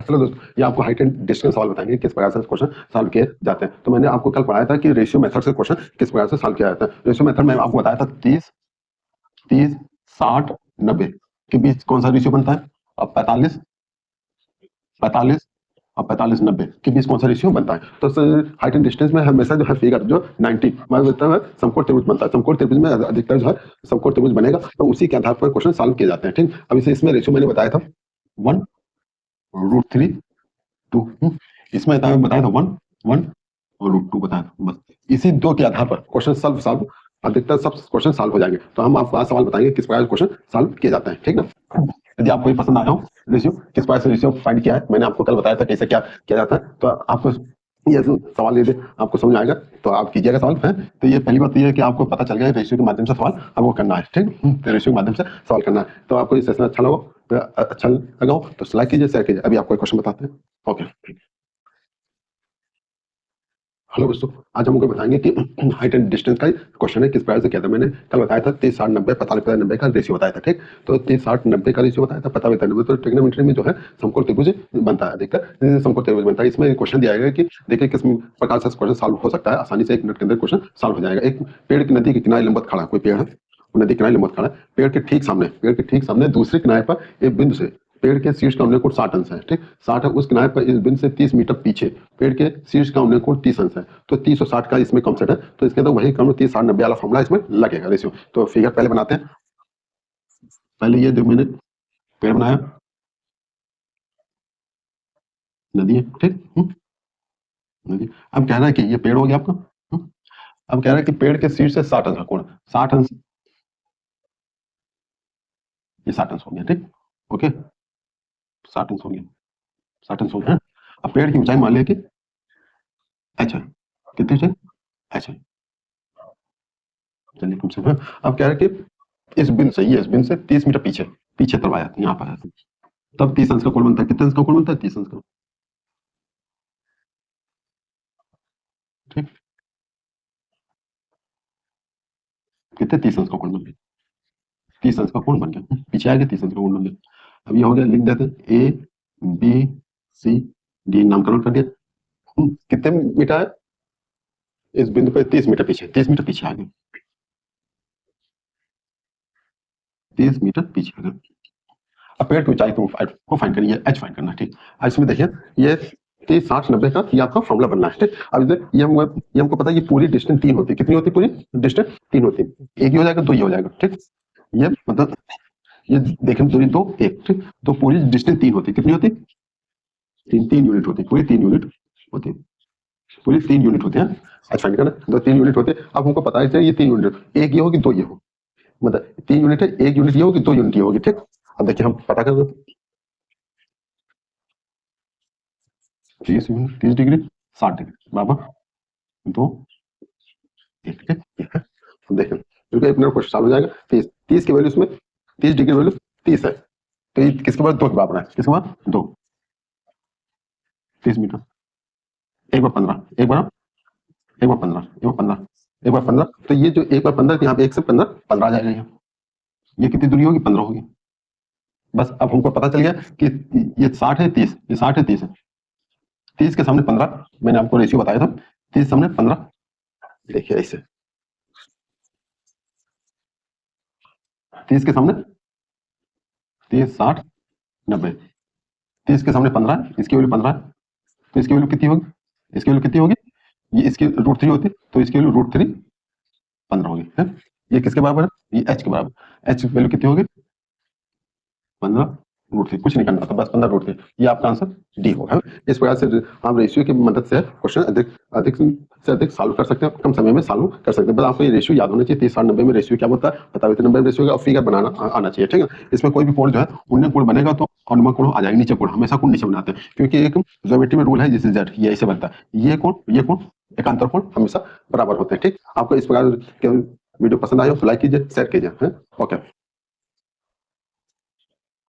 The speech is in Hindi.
चलो दोस्तों, ये आपको हाइट एंड डिस्टेंस सवाल बताएंगे किस प्रकार से क्वेश्चन सॉल्व किए जाते हैं। तो मैंने आपको कल पढ़ाया था कि रेशियो मेथड से क्वेश्चन किस प्रकार से सॉल्व किया जाता है। रेशियो मेथड में आपको बताया था 30 30 60 90 के बीच कौन सा रेशियो बनता है, और 45 45 और 45 90 के बीच कौन सा रेशियो बनता है। तो हाइट एंड डिस्टेंस में हमेशा जो है फिगर जो 90 मैं बोलता है समकोण त्रिभुज बनता है। समकोण त्रिभुज में अधिकतर जो है समकोण त्रिभुज बनेगा, तो उसी के आधार पर क्वेश्चन सॉल्व किए जाते हैं। ठीक, अब इसे इसमें रेशियो मैंने बताया था 1/√3 2, इसमें बताया था 1 1 और √2 बताया था। बस इसी दो के आधार पर क्वेश्चन सॉल्व अधिकतर सब क्वेश्चन सॉल्व हो जाएंगे। तो हम आपको आज सवाल बताएंगे किस प्रकार क्वेश्चन सॉल्व किए जाते हैं। ठीक ना, यदि आपको ये पसंद आया हो रेशियो किस प्रकार से रेशियो फाइंड किया है, मैंने आपको कल बताया था कैसे क्या किया जाता है। तो आपको ये सवाल यदि आपको समझ आएगा तो आप कीजिएगा सवाल है। तो ये पहली बात ये है कि आपको पता चल गया रेशियो के माध्यम से सवाल आपको करना है। ठीक, तो रेशियो के माध्यम से सवाल करना है। तो आपको ये सेशन अच्छा लगा तो लाइक कीजिए, शेयर कीजिए। अभी आपको एक क्वेश्चन बताते हैं। ओके, हेलो दोस्तों, आज हम आपको बताएंगे कि हाइट एंड डिस्टेंस का क्वेश्चन है किस प्रकार से किया था। मैंने कल बताया था 30 60 90 45 90 का रेशियो बताया था। ठीक, तो 30 60 90 का रेशियो बताया था, 45 90। तो ट्रिग्नोमेट्री में जो है समकोण त्रिभुज बनता है, अधिकतर समकोण त्रिभुज बनता है। इसमें क्वेश्चन दिया गया कि देखिए किस प्रकार से क्वेश्चन सॉल्व हो सकता है। आसानी से 1 मिनट के अंदर क्वेश्चन सॉल्व हो जाएगा। एक पेड़ की नदी के किनारे लंबवत खड़ा, कोई पेड़ है नदी किनारे लंबवत खड़ा है। पेड़ के ठीक सामने दूसरे किनारे पर एक बिंदु से पेड़ के शीर्ष का उन्नयन कोण 60 अंश है। ठीक, 60 है, उस किनारे पर इस बिंदु से 30 मीटर पीछे पेड़ के शीर्ष का उन्नयन कोण 30 अंश है। तो 30 और 60 का इसमें कॉन्सेप्ट है, तो इसके अंदर वही क्रम 30 60 90 वाला फॉर्मूला इसमें लगेगा रेशियो। तो फिगर पहले बनाते हैं। पहले ये जो मैंने पेड़ बनाया, नदी है। ठीक, नदी। अब कह रहा है कि ये पेड़ हो गया आपका। अब कह रहा है कि पेड़ के शीर्ष से 60 अंश का कोण, 60 अंश, ये 60 अंश हो गया। ठीक, ओके, 60 अंश हो गया, 60 अंश हो गया। अब पेड़ की ऊंचाई मान लिया कि h है, कितनी ऊंचाई h है। चलिए कम से कम। अब कह रहा है कि इस बिंदु से 30 मीटर पीछे तरवाया, यहाँ पर आया, तब 30 अंश का कोण बनता है। कितने अंश का कोण बनता है? 30 अंश का। ठीक, कितने 30 अंश का कोण बन गया, 30 अंश का कोण बन गया, पीछे आ गया 30 अंश का कोण बन गया। अब ये हो गया, लिख देते हैं ए बी सी डी, नामकरण कर दिया। कितने मीटर है इस बिंदु पर? 30 मीटर पीछे, 30 मीटर पीछे आ गए, 30 मीटर पीछे आ गए। अब पेड़ की ऊंचाई को फाइंड करिए, h फाइंड करना। ठीक, अब इसमें देखिए ये 30 60 90 का ये आपका फॉर्मूला बनना है। ठीक, अब ये हमको पता है ये पूरी डिस्टेंस 3 होती है। कितनी होती है पूरी डिस्टेंस? 3 होती है। एक ही हो जाएगा, 2 ही हो जाएगा। ठीक, ये मतलब ये देखें दूरी 2 1। ठीक, तो पूरी डिस्टेंस 3 होती है। कितनी होती है? 3 यूनिट होती है, पूरी 3 यूनिट होती है, पूरी 3 यूनिट होते हैं। h फाइंड करना, तो 3 यूनिट होते हैं। अब हमको पता है ये 3 यूनिट, एक ये होगी 2 ये हो, मतलब 3 यूनिट है, 1 यूनिट ये होगी 2 यूनिट ये होगी। ठीक, अब देखिए हम पता कर 30 डिग्री 60 डिग्री बराबर 2 1। ठीक है, देखें क्योंकि अपना क्वेश्चन सॉल्व हो जाएगा। 30 की वैल्यू इसमें 30 डिग्री वैल्यू 30 है, तो ये किसके बाद 2 के बराबर है, किसके बाद 2, 30 मीटर। एक बार 15, एक बार 15, एक बार 15, तो ये जो एक बार 15 यहाँ पे 1 से 15 आ जाएगा। ये कितनी दूरी होगी? 15 होगी। बस अब हमको पता चल गया कि ये 60 है 30, ये 60 है 30 है। 30 के सामने 15, मैंने आपको रेशियो बताया था, 30 सामने 15। देखिए ऐसे 30 के सामने 30 60 90, 30 के सामने 15, इसकी वैल्यू 15 है, तो इसकी वैल्यू कितनी होगी? इसकी वैल्यू कितनी होगी? ये इसकी √3 होती, तो इसकी वैल्यू √3 15 होगी है। ये किसके बराबर है? ये h के बराबर। h वैल्यू कितनी होगी? 15√3, कुछ नहीं करना था, बस 15√3। ये आपका आंसर डी होगा। इस प्रकार से आप रेशियो की मदद से क्वेश्चन अधिक से अधिक सॉल्व कर सकते हैं, कम समय में सॉल्व कर सकते हैं। बस आपको ये रेशियो याद होना चाहिए। 30 60 90 में रेशियो क्या होता है, 45 90 में रेशियो का फिगर बनाना आना चाहिए। ठीक है, इसमें कोई भी कोण जो है उन्नयन कोण बनेगा तो अनुमान कोण आ जाएगा, नीचे कोण हमेशा कोण नीचे बनाते हैं, क्योंकि एक ज्योमेट्री में रूल है जिससे जेड ये ऐसे बनता है। ये कोण एकांतर कोण हमेशा बराबर होते हैं। ठीक, आपको इस प्रकार वीडियो पसंद आए तो लाइक कीजिए, शेयर कीजिए। ओके।